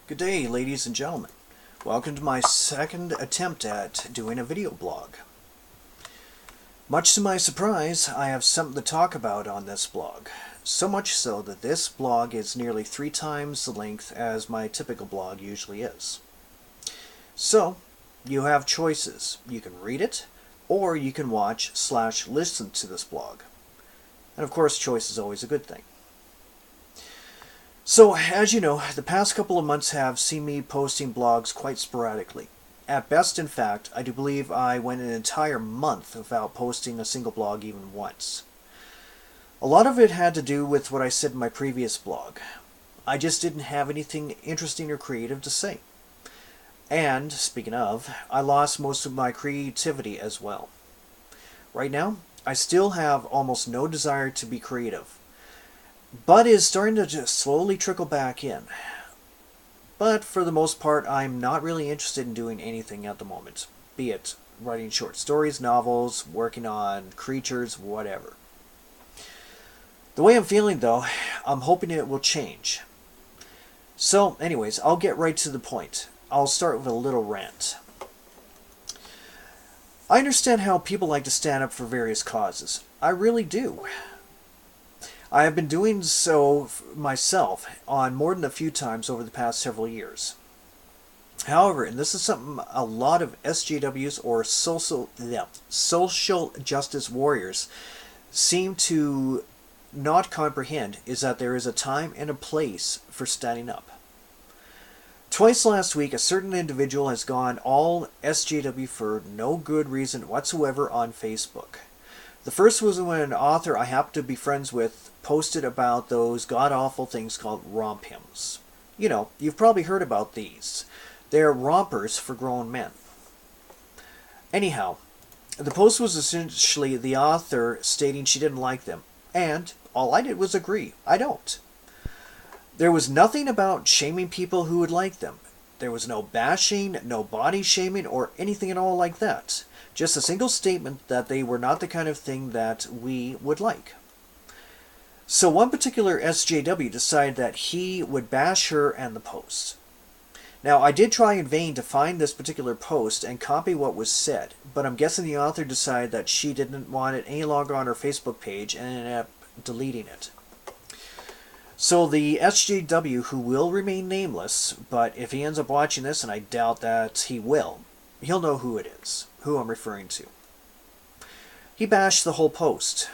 Good day, ladies and gentlemen. Welcome to my second attempt at doing a video blog. Much to my surprise, I have something to talk about on this blog. So much so that this blog is nearly 3 times the length as my typical blog usually is. So, you have choices. You can read it, or you can watch/listen to this blog. And of course, choice is always a good thing. So, as you know, the past couple of months have seen me posting blogs quite sporadically. At best, in fact, I do believe I went an entire month without posting a single blog even once. A lot of it had to do with what I said in my previous blog. I just didn't have anything interesting or creative to say. And, speaking of, I lost most of my creativity as well. Right now, I still have almost no desire to be creative, but is starting to just slowly trickle back in. But for the most part, I'm not really interested in doing anything at the moment, be it writing short stories, novels, working on creatures, whatever. The way I'm feeling, though, I'm hoping it will change. So, anyways, I'll get right to the point. I'll start with a little rant. I understand how people like to stand up for various causes. I really do. I have been doing so myself on more than a few times over the past several years. However, and this is something a lot of SJWs or social justice warriors seem to not comprehend, is that there is a time and a place for standing up. Twice last week, a certain individual has gone all SJW for no good reason whatsoever on Facebook. The first was when an author I happen to be friends with posted about those god-awful things called romp hymns. You know, you've probably heard about these. They're rompers for grown men. Anyhow, the post was essentially the author stating she didn't like them, and all I did was agree. I don't. There was nothing about shaming people who would like them. There was no bashing, no body shaming, or anything at all like that. Just a single statement that they were not the kind of thing that we would like. So one particular SJW decided that he would bash her and the post. Now, I did try in vain to find this particular post and copy what was said, but I'm guessing the author decided that she didn't want it any longer on her Facebook page and ended up deleting it. So the SJW, who will remain nameless, but if he ends up watching this, and I doubt that he will, he'll know who it is, who I'm referring to. He bashed the whole post.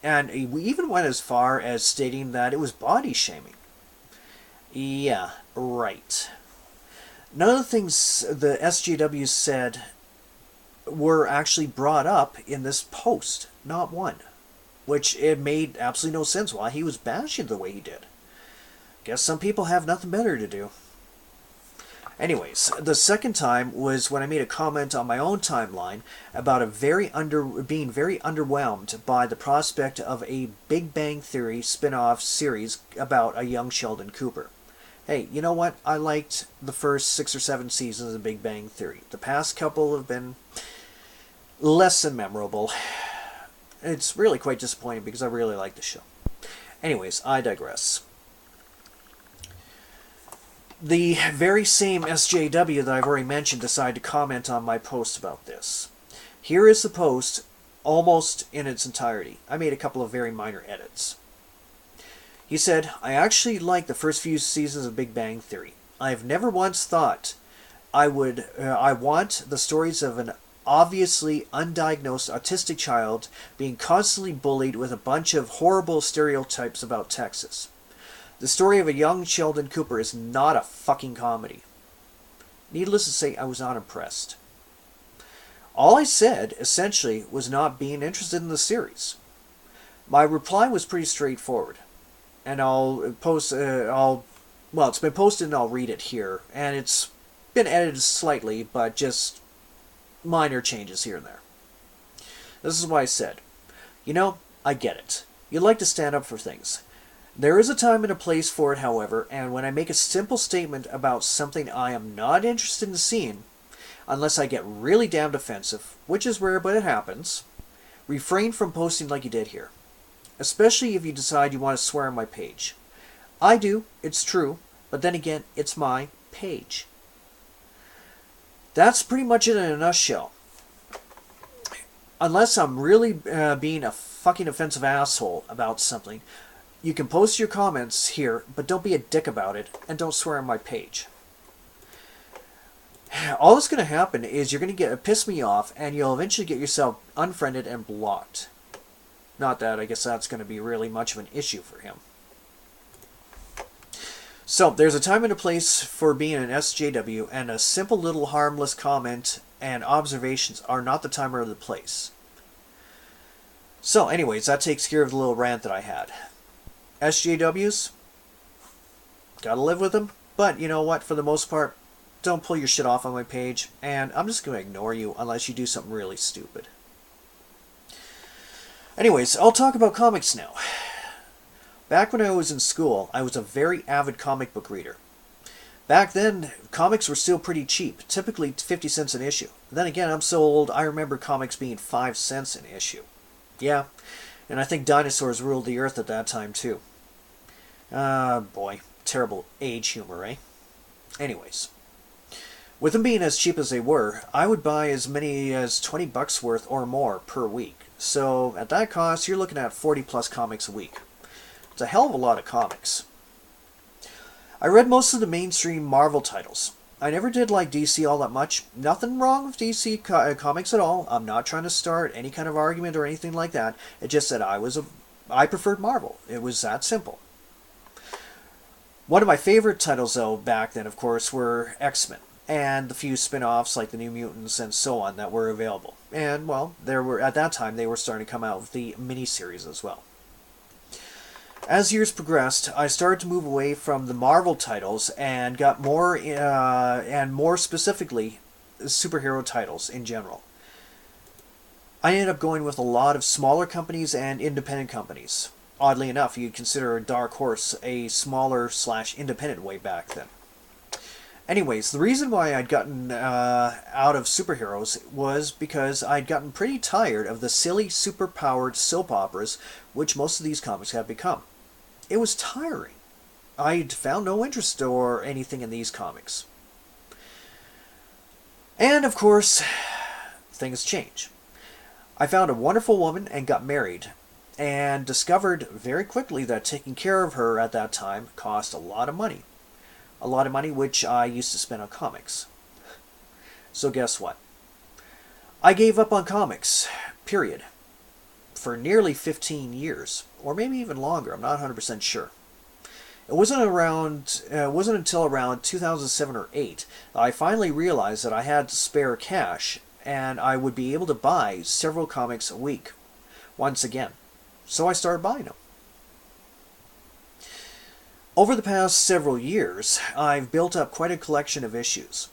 And he even went as far as stating that it was body shaming. Yeah, right. None of the things the SJW said were actually brought up in this post. Not one. Which it made absolutely no sense why he was bashing the way he did. Guess some people have nothing better to do. Anyways, the second time was when I made a comment on my own timeline about being very underwhelmed by the prospect of a Big Bang Theory spin-off series about a young Sheldon Cooper. Hey, you know what? I liked the first 6 or 7 seasons of Big Bang Theory. The past couple have been less than memorable. It's really quite disappointing because I really like the show. Anyways, I digress. The very same SJW that I've already mentioned decided to comment on my post about this. Here is the post almost in its entirety. I made a couple of very minor edits. He said, I actually like the first few seasons of Big Bang Theory. I have never once thought I want the stories of an obviously undiagnosed autistic child being constantly bullied with a bunch of horrible stereotypes about Texas. The story of a young Sheldon Cooper is not a fucking comedy. Needless to say, I was not impressed. All I said, essentially, was not being interested in the series. My reply was pretty straightforward. And it's been posted and I'll read it here. And it's been edited slightly, but just minor changes here and there. This is what I said. You know, I get it. You like to stand up for things. There is a time and a place for it, however, and when I make a simple statement about something I am not interested in seeing, unless I get really damn defensive, which is rare but it happens, refrain from posting like you did here. Especially if you decide you want to swear on my page. I do, it's true, But then again, it's my page. That's pretty much it in a nutshell. Unless I'm really being a fucking offensive asshole about something, you can post your comments here, but don't be a dick about it, and don't swear on my page. All that's going to happen is you're going to piss me off, and you'll eventually get yourself unfriended and blocked. Not that I guess that's going to be really much of an issue for him. So, there's a time and a place for being an SJW, and a simple little harmless comment and observations are not the time or the place. So, anyways, that takes care of the little rant that I had. SJWs, gotta live with them, but you know what, for the most part, don't pull your shit off on my page, and I'm just going to ignore you unless you do something really stupid. Anyways, I'll talk about comics now. Back when I was in school, I was a very avid comic book reader. Back then, comics were still pretty cheap, typically 50 cents an issue. Then again, I'm so old, I remember comics being 5 cents an issue. Yeah, and I think dinosaurs ruled the earth at that time too. Boy, terrible age humor, eh? Anyways, with them being as cheap as they were, I would buy as many as 20 bucks worth or more per week. So, at that cost, you're looking at 40 plus comics a week. It's a hell of a lot of comics. I read most of the mainstream Marvel titles. I never did like DC all that much. Nothing wrong with DC comics at all. I'm not trying to start any kind of argument or anything like that. It just that I preferred Marvel. It was that simple. One of my favorite titles, though, back then, of course, were X-Men, and the few spin-offs like the New Mutants and so on that were available. And, well, at that time, they were starting to come out with the miniseries as well. As years progressed, I started to move away from the Marvel titles and got more specifically, superhero titles in general. I ended up going with a lot of smaller companies and independent companies. Oddly enough, you'd consider Dark Horse a smaller/independent way back then. Anyways, the reason why I'd gotten out of superheroes was because I'd gotten pretty tired of the silly, super-powered soap operas which most of these comics have become. It was tiring. I'd found no interest or anything in these comics. And, of course, things change. I found a wonderful woman and got married, and discovered very quickly that taking care of her at that time cost a lot of money. A lot of money which I used to spend on comics. So guess what? I gave up on comics, period. For nearly 15 years, or maybe even longer, I'm not 100% sure. It wasn't until around 2007 or 8 that I finally realized that I had spare cash and I would be able to buy several comics a week, once again. So I started buying them. Over the past several years, I've built up quite a collection of issues.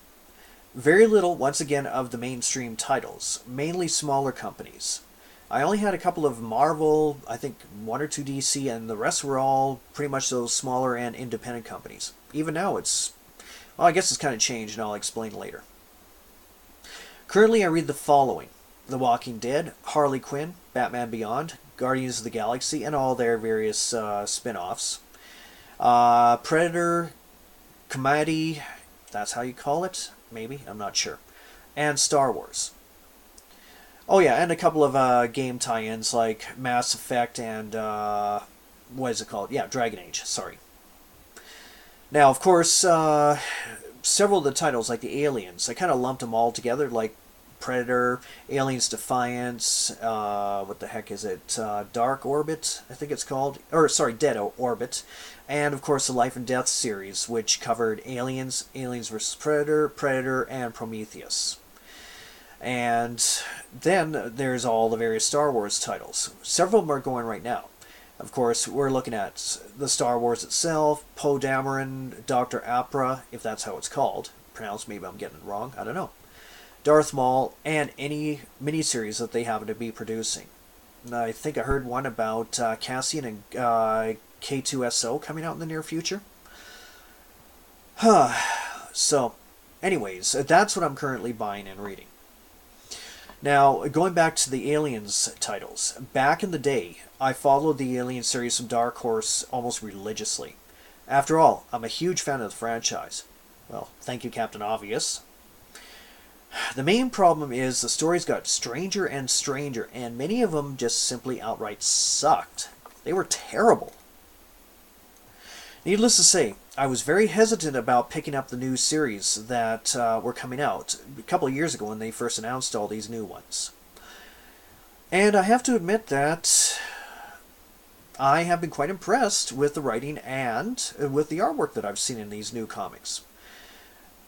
Very little, once again, of the mainstream titles, mainly smaller companies. I only had a couple of Marvel, I think 1 or 2 DC, and the rest were all pretty much those smaller and independent companies. Even now well, I guess it's kind of changed, and I'll explain later. Currently I read the following: The Walking Dead, Harley Quinn, Batman Beyond, Guardians of the Galaxy, and all their various spin-offs. Predator, Comedy, that's how you call it? Maybe, I'm not sure. And Star Wars. Oh yeah, and a couple of game tie-ins like Mass Effect and, what is it called? Yeah, Dragon Age, sorry. Now, of course, several of the titles, like the Aliens, I kind of lumped them all together, like Predator, Aliens Defiance, what the heck is it? Dark Orbit, I think it's called. Or, sorry, Dead Orbit. And, of course, the Life and Death series, which covered Aliens, Aliens vs. Predator, Predator, and Prometheus. And then there's all the various Star Wars titles. Several of them are going right now. Of course, we're looking at the Star Wars itself, Poe Dameron, Dr. Aphra, if that's how it's called. Pronounced, maybe I'm getting it wrong, I don't know. Darth Maul, and any miniseries that they happen to be producing. And I think I heard one about Cassian and K2SO coming out in the near future. So, anyways, that's what I'm currently buying and reading. Now, going back to the Aliens titles, back in the day, I followed the Alien series from Dark Horse almost religiously. After all, I'm a huge fan of the franchise. Well, thank you, Captain Obvious. The main problem is the stories got stranger and stranger, and many of them just simply outright sucked. They were terrible. Needless to say, I was very hesitant about picking up the new series that were coming out a couple of years ago when they first announced all these new ones. And I have to admit that I have been quite impressed with the writing and with the artwork that I've seen in these new comics.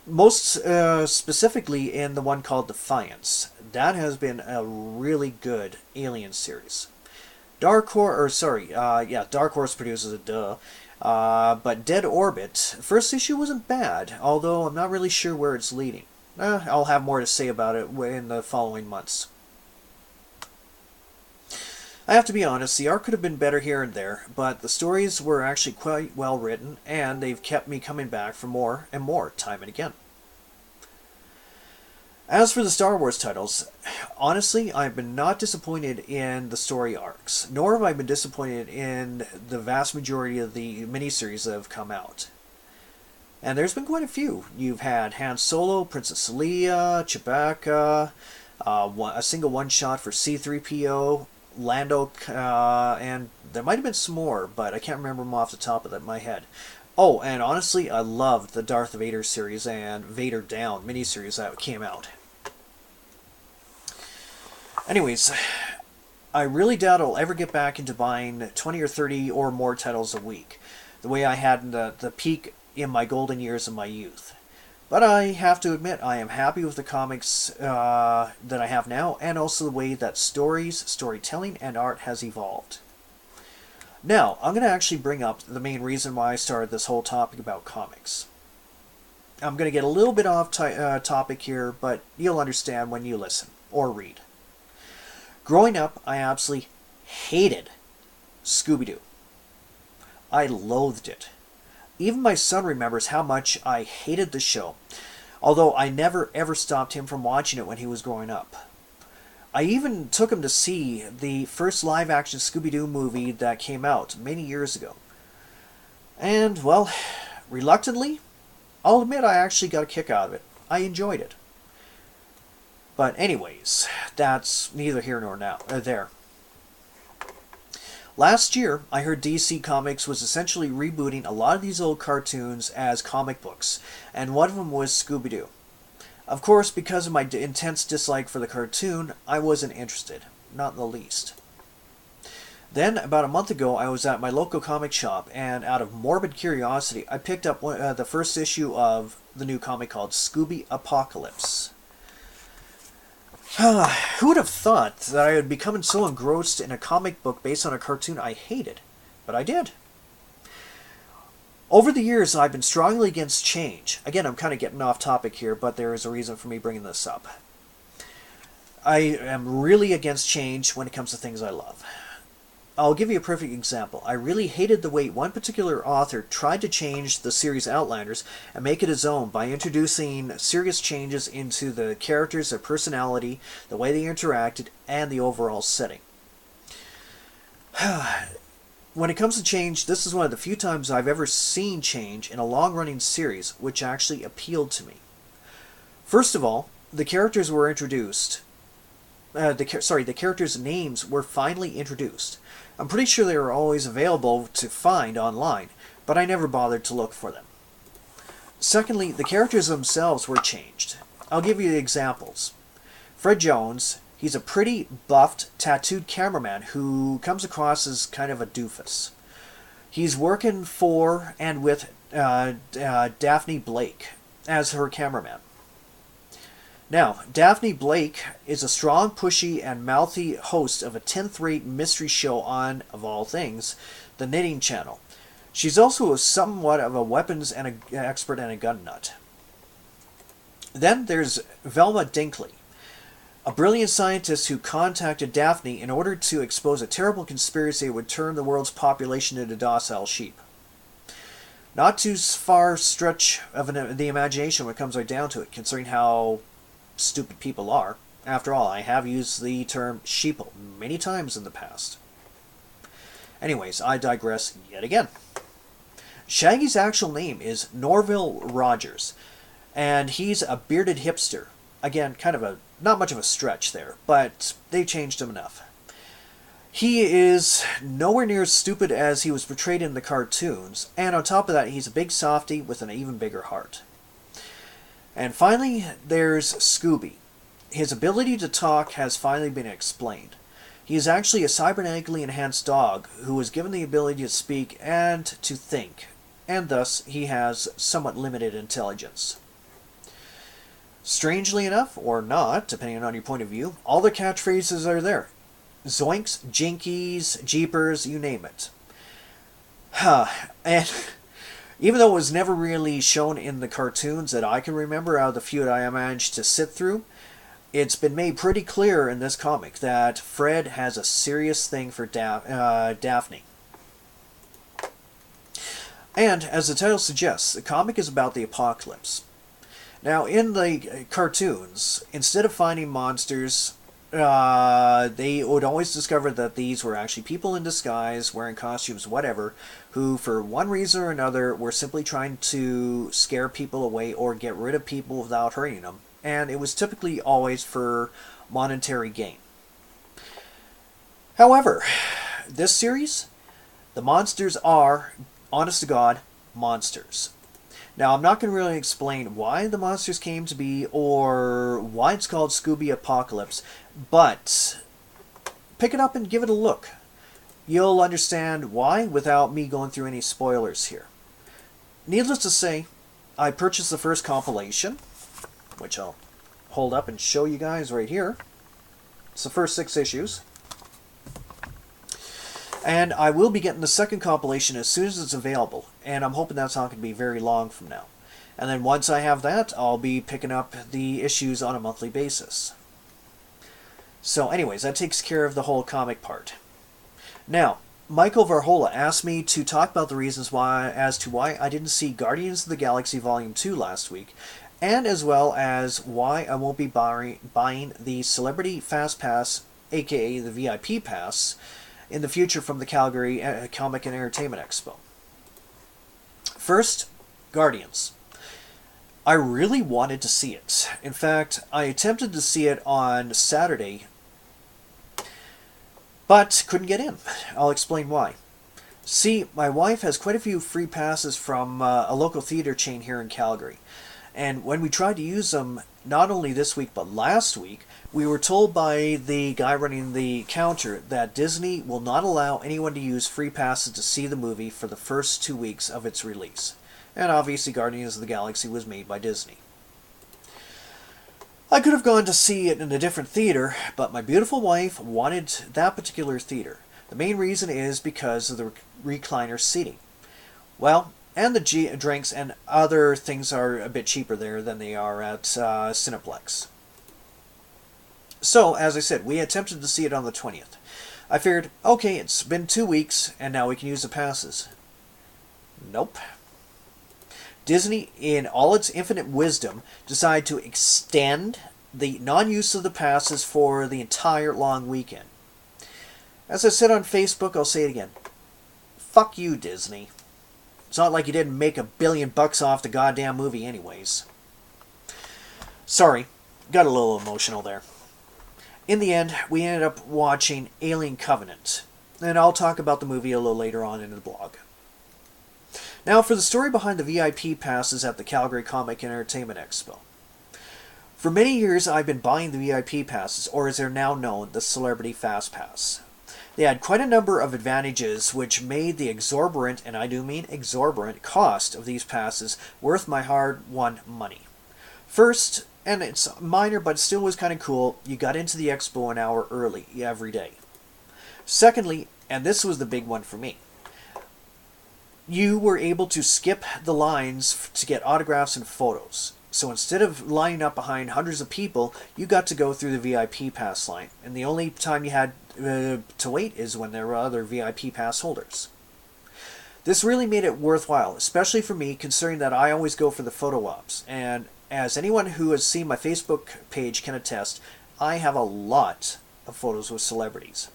Most specifically in the one called Defiance. That has been a really good Alien series. Dark Horse produces it, but Dead Orbit, first issue wasn't bad, although I'm not really sure where it's leading. I'll have more to say about it in the following months. I have to be honest, the art could have been better here and there, but the stories were actually quite well written, and they've kept me coming back for more and more, time and again. As for the Star Wars titles, honestly, I've been not disappointed in the story arcs, nor have I been disappointed in the vast majority of the miniseries that have come out. And there's been quite a few. You've had Han Solo, Princess Leia, Chewbacca, a single one-shot for C-3PO, Lando, and there might have been some more, but I can't remember them off the top of my head. Oh, and honestly, I loved the Darth Vader series and Vader Down miniseries that came out. Anyways, I really doubt I'll ever get back into buying 20 or 30 or more titles a week, the way I had in the peak in my golden years of my youth. But I have to admit, I am happy with the comics that I have now, and also the way that storytelling, and art has evolved. Now, I'm going to actually bring up the main reason why I started this whole topic about comics. I'm going to get a little bit off topic here, but you'll understand when you listen, or read. Growing up, I absolutely hated Scooby-Doo. I loathed it. Even my son remembers how much I hated the show, although I never ever stopped him from watching it when he was growing up. I even took him to see the first live-action Scooby-Doo movie that came out many years ago. And, well, reluctantly, I'll admit I actually got a kick out of it. I enjoyed it. But anyways, that's neither here nor there. Last year, I heard DC Comics was essentially rebooting a lot of these old cartoons as comic books, and one of them was Scooby-Doo. Of course, because of my intense dislike for the cartoon, I wasn't interested, not in the least. Then, about a month ago, I was at my local comic shop, and out of morbid curiosity, I picked up the first issue of the new comic called Scooby Apocalypse. Who would have thought that I would be becoming so engrossed in a comic book based on a cartoon I hated? But I did. Over the years, I've been strongly against change. Again, I'm kind of getting off topic here, but there is a reason for me bringing this up. I am really against change when it comes to things I love. I'll give you a perfect example. I really hated the way one particular author tried to change the series Outlanders and make it his own by introducing serious changes into the characters, their personality, the way they interacted, and the overall setting. When it comes to change, this is one of the few times I've ever seen change in a long-running series which actually appealed to me. First of all, the characters were introduced. The characters' names were finally introduced. I'm pretty sure they were always available to find online, but I never bothered to look for them. Secondly, the characters themselves were changed. I'll give you the examples. Fred Jones, he's a pretty buffed, tattooed cameraman who comes across as kind of a doofus. He's working for and with Daphne Blake as her cameraman. Now, Daphne Blake is a strong, pushy, and mouthy host of a 10th-rate mystery show on, of all things, the Knitting Channel. She's also somewhat of a weapons expert and a gun nut. Then there's Velma Dinkley, a brilliant scientist who contacted Daphne in order to expose a terrible conspiracy that would turn the world's population into docile sheep. Not too far stretch of the imagination when it comes right down to it, considering how stupid people are. After all, I have used the term sheeple many times in the past. Anyways, I digress yet again. Shaggy's actual name is Norville Rogers, and he's a bearded hipster. Again, kind of a not much of a stretch there, but they changed him enough. He is nowhere near as stupid as he was portrayed in the cartoons, and on top of that, he's a big softy with an even bigger heart. And finally, there's Scooby. His ability to talk has finally been explained. He is actually a cybernetically enhanced dog who was given the ability to speak and to think, and thus he has somewhat limited intelligence. Strangely enough, or not, depending on your point of view, all the catchphrases are there. Zoinks, jinkies, jeepers, you name it. And even though it was never really shown in the cartoons that I can remember out of the few that I managed to sit through, it's been made pretty clear in this comic that Fred has a serious thing for Daphne. And, as the title suggests, the comic is about the apocalypse. Now, in the cartoons, instead of finding monsters, they would always discover that these were actually people in disguise, wearing costumes, whatever, who, for one reason or another, were simply trying to scare people away or get rid of people without hurting them. And it was typically always for monetary gain. However, this series, the monsters are, honest to God, monsters. Now, I'm not going to really explain why the monsters came to be or why it's called Scooby Apocalypse, but pick it up and give it a look. You'll understand why without me going through any spoilers here. Needless to say, I purchased the first compilation, which I'll hold up and show you guys right here. It's the first 6 issues. And I will be getting the second compilation as soon as it's available, and I'm hoping that's not going to be very long from now. And then once I have that, I'll be picking up the issues on a monthly basis. So anyways, that takes care of the whole comic part. Now, Michael Varhola asked me to talk about the reasons as to why I didn't see Guardians of the Galaxy Volume 2 last week, and as well as why I won't be buying the Celebrity Fast Pass, aka the VIP Pass, in the future from the Calgary Comic and Entertainment Expo. First, Guardians. I really wanted to see it. In fact, I attempted to see it on Saturday, but couldn't get in. I'll explain why. See, my wife has quite a few free passes from a local theater chain here in Calgary. And when we tried to use them, not only this week but last week, we were told by the guy running the counter that Disney will not allow anyone to use free passes to see the movie for the first 2 weeks of its release. And obviously Guardians of the Galaxy was made by Disney. I could have gone to see it in a different theater, but my beautiful wife wanted that particular theater. The main reason is because of the recliner seating. Well, and the drinks and other things are a bit cheaper there than they are at Cineplex. So, as I said, we attempted to see it on the 20th. I figured, okay, it's been 2 weeks, and now we can use the passes. Nope. Disney, in all its infinite wisdom, decided to extend the non-use of the passes for the entire long weekend. As I said on Facebook, I'll say it again. Fuck you, Disney. It's not like you didn't make $1 billion off the goddamn movie anyways. Sorry, got a little emotional there. In the end, we ended up watching Alien Covenant, and I'll talk about the movie a little later on in the blog. Now, for the story behind the VIP passes at the Calgary Comic and Entertainment Expo. For many years, I've been buying the VIP passes, or as they're now known, the Celebrity Fast Pass. They had quite a number of advantages which made the exorbitant, and I do mean exorbitant, cost of these passes worth my hard-won money. First, and it's minor but still was kind of cool, you got into the expo an hour early every day. Secondly, and this was the big one for me, you were able to skip the lines to get autographs and photos. So instead of lining up behind hundreds of people, you got to go through the VIP pass line. And the only time you had to wait is when there were other VIP pass holders. This really made it worthwhile, especially for me, considering that I always go for the photo ops. And as anyone who has seen my Facebook page can attest, I have a lot of photos with celebrities.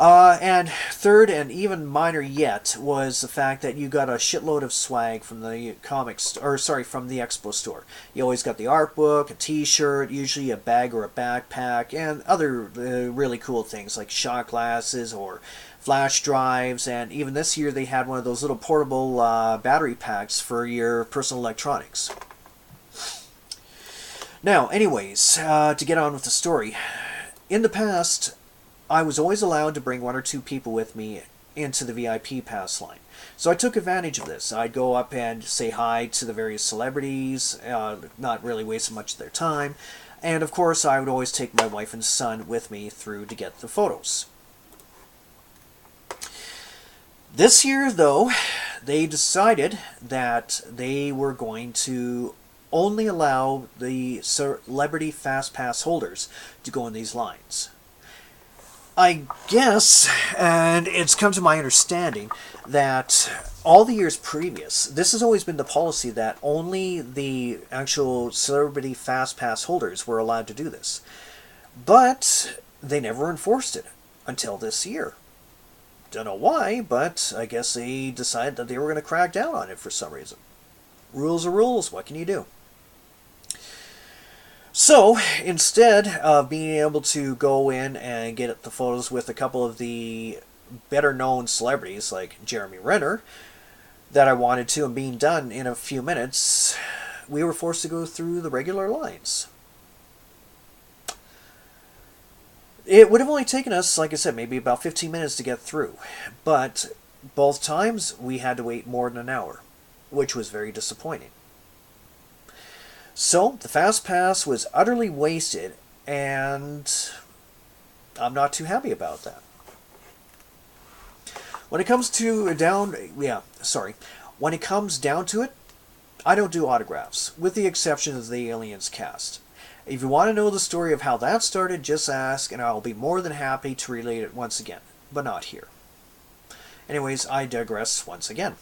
And third, and even minor yet, was the fact that you got a shitload of swag from the from the expo store. You always got the art book, a T-shirt, usually a bag or a backpack, and other really cool things like shot glasses or flash drives. And even this year, they had one of those little portable battery packs for your personal electronics. Now, anyways, to get on with the story, in the past, I was always allowed to bring one or two people with me into the VIP pass line. So I took advantage of this. I'd go up and say hi to the various celebrities, not really wasting much of their time. And of course, I would always take my wife and son with me through to get the photos. This year, though, they decided that they were going to only allow the celebrity fast pass holders to go in these lines. I guess, and it's come to my understanding, that all the years previous, this has always been the policy that only the actual celebrity fast pass holders were allowed to do this. But they never enforced it until this year. Don't know why, but I guess they decided that they were going to crack down on it for some reason. Rules are rules, what can you do? So, instead of being able to go in and get the photos with a couple of the better-known celebrities like Jeremy Renner that I wanted to and being done in a few minutes, we were forced to go through the regular lines. It would have only taken us, like I said, maybe about 15 minutes to get through, but both times we had to wait more than an hour, which was very disappointing. So, the Fast Pass was utterly wasted, and I'm not too happy about that. When it comes down to it, I don't do autographs, with the exception of the Aliens cast. If you want to know the story of how that started, just ask, and I'll be more than happy to relate it once again, but not here. Anyways, I digress once again.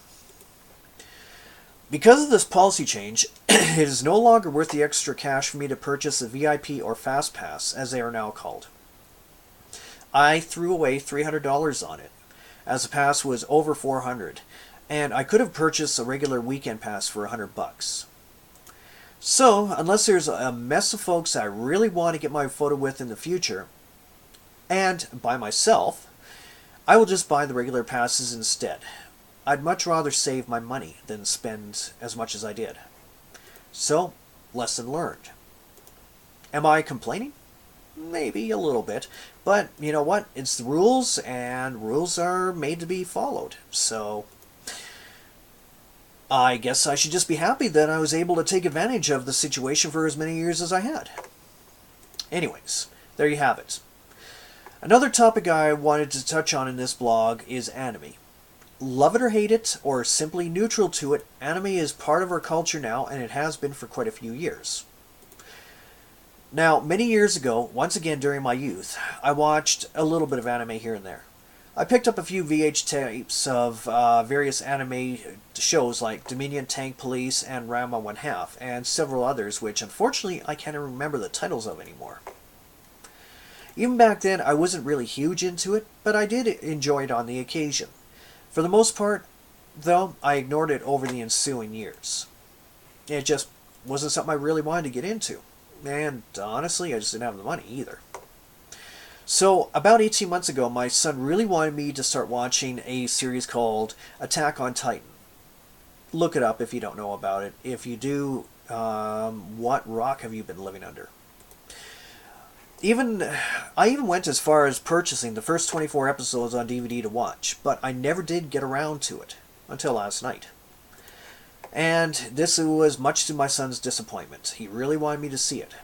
Because of this policy change, it is no longer worth the extra cash for me to purchase a VIP or Fast Pass, as they are now called. I threw away $300 on it, as the pass was over $400, and I could have purchased a regular weekend pass for $100. So, unless there's a mess of folks I really want to get my photo with in the future, and by myself, I will just buy the regular passes instead. I'd much rather save my money than spend as much as I did. So, lesson learned. Am I complaining? Maybe a little bit. But, you know what? It's the rules, and rules are made to be followed. So, I guess I should just be happy that I was able to take advantage of the situation for as many years as I had. Anyways, there you have it. Another topic I wanted to touch on in this blog is anime. Love it or hate it, or simply neutral to it, anime is part of our culture now, and it has been for quite a few years. Now, many years ago, once again during my youth, I watched a little bit of anime here and there. I picked up a few VH tapes of various anime shows like Dominion Tank Police and Ranma 1/2, and several others which unfortunately I can't remember the titles of anymore. Even back then, I wasn't really huge into it, but I did enjoy it on the occasion. For the most part, though, I ignored it over the ensuing years. It just wasn't something I really wanted to get into. And honestly, I just didn't have the money either. So, about 18 months ago, my son really wanted me to start watching a series called Attack on Titan. Look it up if you don't know about it. If you do, what rock have you been living under? I even went as far as purchasing the first 24 episodes on DVD to watch, but I never did get around to it until last night. And this was much to my son's disappointment. He really wanted me to see it.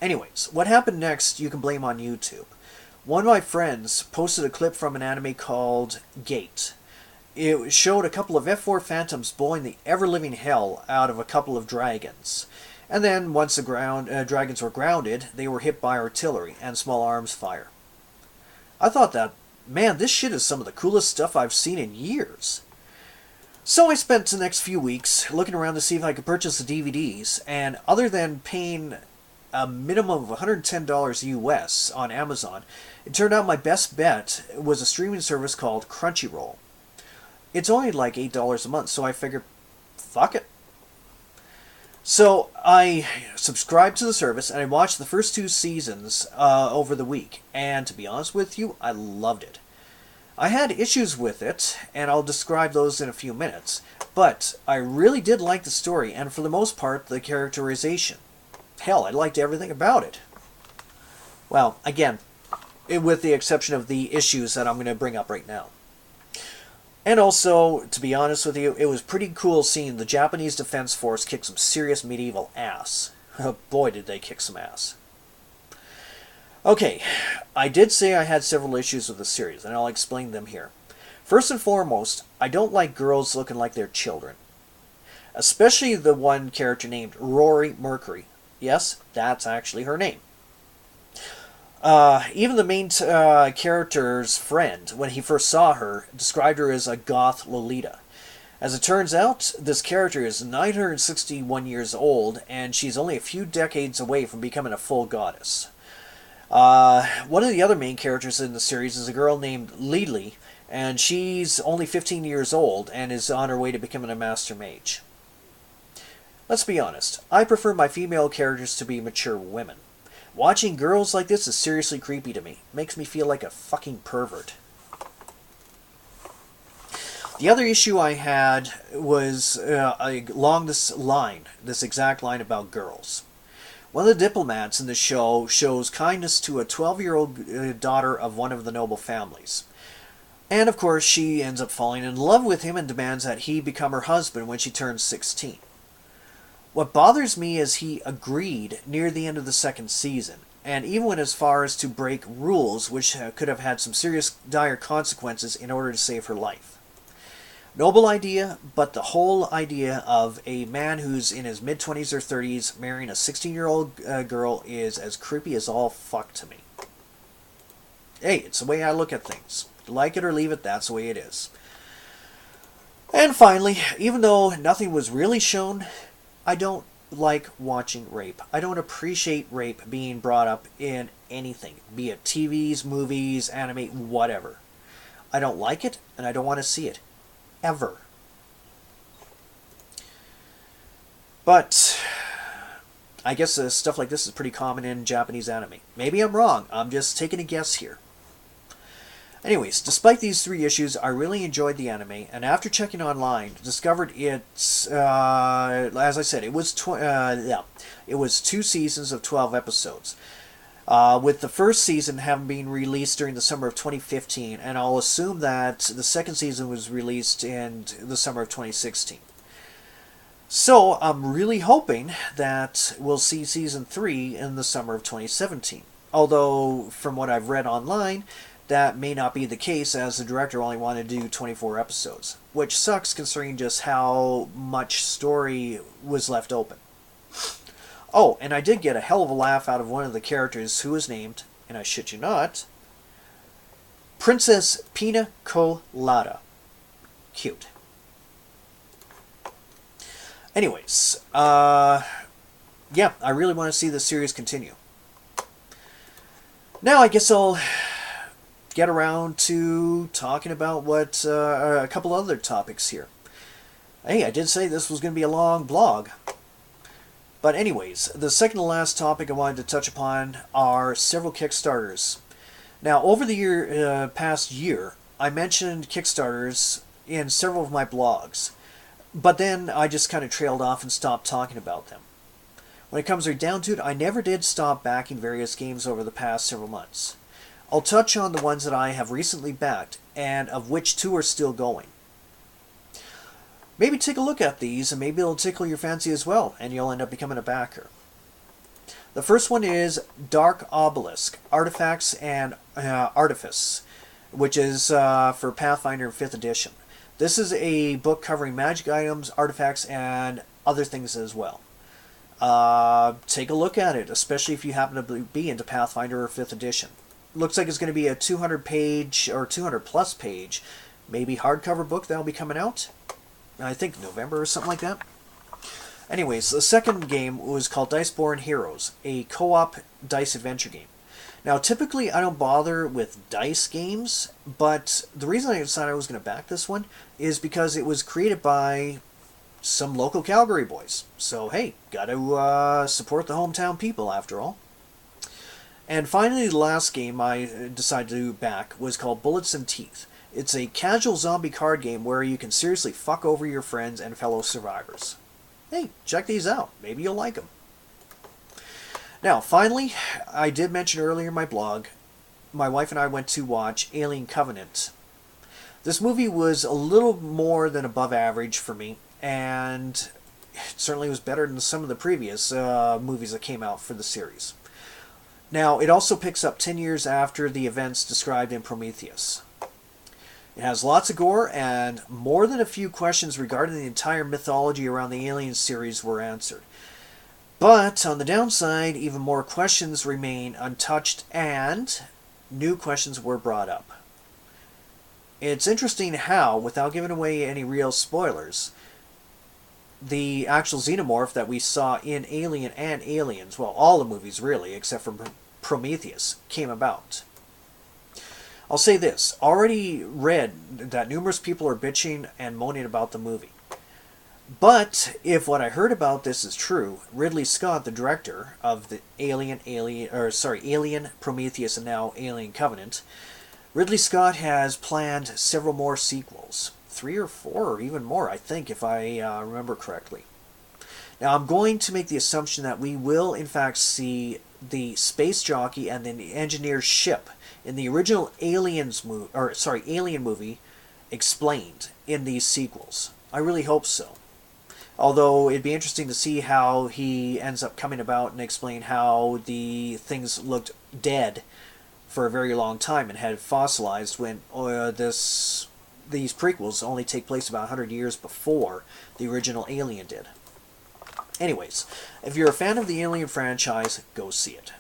Anyways, what happened next you can blame on YouTube. One of my friends posted a clip from an anime called Gate. It showed a couple of F4 Phantoms blowing the ever-living hell out of a couple of dragons. And then, once the dragons were grounded, they were hit by artillery and small arms fire. I thought that, man, this shit is some of the coolest stuff I've seen in years. So I spent the next few weeks looking around to see if I could purchase the DVDs, and other than paying a minimum of $110 US on Amazon, it turned out my best bet was a streaming service called Crunchyroll. It's only like $8 a month, so I figured, fuck it. So I subscribed to the service and I watched the first 2 seasons over the week. And to be honest with you, I loved it. I had issues with it, and I'll describe those in a few minutes. But I really did like the story, and for the most part, the characterization. Hell, I liked everything about it. Well, again, with the exception of the issues that I'm going to bring up right now. And also, to be honest with you, it was pretty cool seeing the Japanese Defense Force kick some serious medieval ass. Oh, boy, did they kick some ass. Okay, I did say I had several issues with the series, and I'll explain them here. First and foremost, I don't like girls looking like they're children. Especially the one character named Rory Mercury. Yes, that's actually her name. Even the main character's friend, when he first saw her, described her as a goth Lolita. As it turns out, this character is 961 years old, and she's only a few decades away from becoming a full goddess. One of the other main characters in the series is a girl named Lily, and she's only 15 years old and is on her way to becoming a master mage. Let's be honest, I prefer my female characters to be mature women. Watching girls like this is seriously creepy to me. It makes me feel like a fucking pervert. The other issue I had was along this exact line about girls. One of the diplomats in the show shows kindness to a 12-year-old daughter of one of the noble families. And of course, she ends up falling in love with him and demands that he become her husband when she turns 16. What bothers me is he agreed near the end of the second season, and even went as far as to break rules which could have had some serious dire consequences in order to save her life. Noble idea, but the whole idea of a man who's in his mid-20s or 30s marrying a 16-year-old girl is as creepy as all fuck to me. Hey, it's the way I look at things. Like it or leave it, that's the way it is. And finally, even though nothing was really shown, I don't like watching rape. I don't appreciate rape being brought up in anything, be it TVs, movies, anime, whatever. I don't like it, and I don't want to see it. Ever. But I guess stuff like this is pretty common in Japanese anime. Maybe I'm wrong. I'm just taking a guess here. Anyways, despite these 3 issues, I really enjoyed the anime, and after checking online, discovered it's, as I said, it was 2 seasons of 12 episodes. With the first season having been released during the summer of 2015, and I'll assume that the second season was released in the summer of 2016. So, I'm really hoping that we'll see Season 3 in the summer of 2017. Although, from what I've read online, that may not be the case, as the director only wanted to do 24 episodes. Which sucks, considering just how much story was left open. Oh, and I did get a hell of a laugh out of one of the characters who was named, and I shit you not, Princess Pina Colada. Cute. Anyways, yeah, I really want to see the series continue. Now I guess I'll get around to talking about what a couple other topics here. Hey, I did say this was going to be a long blog. But anyways, the second to last topic I wanted to touch upon are several Kickstarters. Now, over the past year, I mentioned Kickstarters in several of my blogs, but then I just kind of trailed off and stopped talking about them. When it comes right down to it, I never did stop backing various games over the past several months. I'll touch on the ones that I have recently backed, and of which 2 are still going. Maybe take a look at these, and maybe it'll tickle your fancy as well, and you'll end up becoming a backer. The first one is Dark Obelisk, Artifacts and Artifice, which is for Pathfinder 5th edition. This is a book covering magic items, artifacts, and other things as well. Take a look at it, especially if you happen to be into Pathfinder or 5th edition. Looks like it's going to be a 200-page or 200-plus page, maybe hardcover book that'll be coming out. I think November or something like that. Anyways, the second game was called Diceborne Heroes, a co-op dice adventure game. Now, typically I don't bother with dice games, but the reason I decided I was going to back this one is because it was created by some local Calgary boys. So, hey, got to support the hometown people after all. And finally, the last game I decided to back was called Bullets and Teeth. It's a casual zombie card game where you can seriously fuck over your friends and fellow survivors. Hey, check these out. Maybe you'll like them. Now, finally, I did mention earlier in my blog, my wife and I went to watch Alien Covenant. This movie was a little more than above average for me, and it certainly was better than some of the previous movies that came out for the series. Now, it also picks up 10 years after the events described in Prometheus. It has lots of gore, and more than a few questions regarding the entire mythology around the Alien series were answered. But, on the downside, even more questions remain untouched, and new questions were brought up. It's interesting how, without giving away any real spoilers, the actual xenomorph that we saw in Alien and Aliens, well, all the movies really, except for Prometheus, came about. I'll say this, already read that numerous people are bitching and moaning about the movie. But, if what I heard about this is true, Ridley Scott, the director of the Alien, Prometheus, and now Alien Covenant, Ridley Scott has planned several more sequels. 3 or 4 or even more, I think, if I remember correctly. Now, I'm going to make the assumption that we will, in fact, see the space jockey and the engineer's ship in the original Alien movie explained in these sequels. I really hope so. Although it'd be interesting to see how he ends up coming about and explain how the things looked dead for a very long time and had fossilized when these prequels only take place about 100 years before the original Alien did. Anyways, if you're a fan of the Alien franchise, go see it.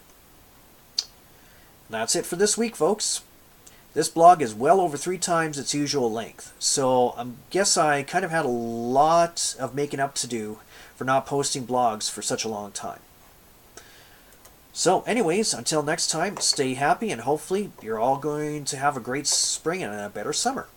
That's it for this week, folks. This blog is well over 3 times its usual length, so I guess I kind of had a lot of making up to do for not posting blogs for such a long time. So anyways, until next time, stay happy and hopefully you're all going to have a great spring and a better summer.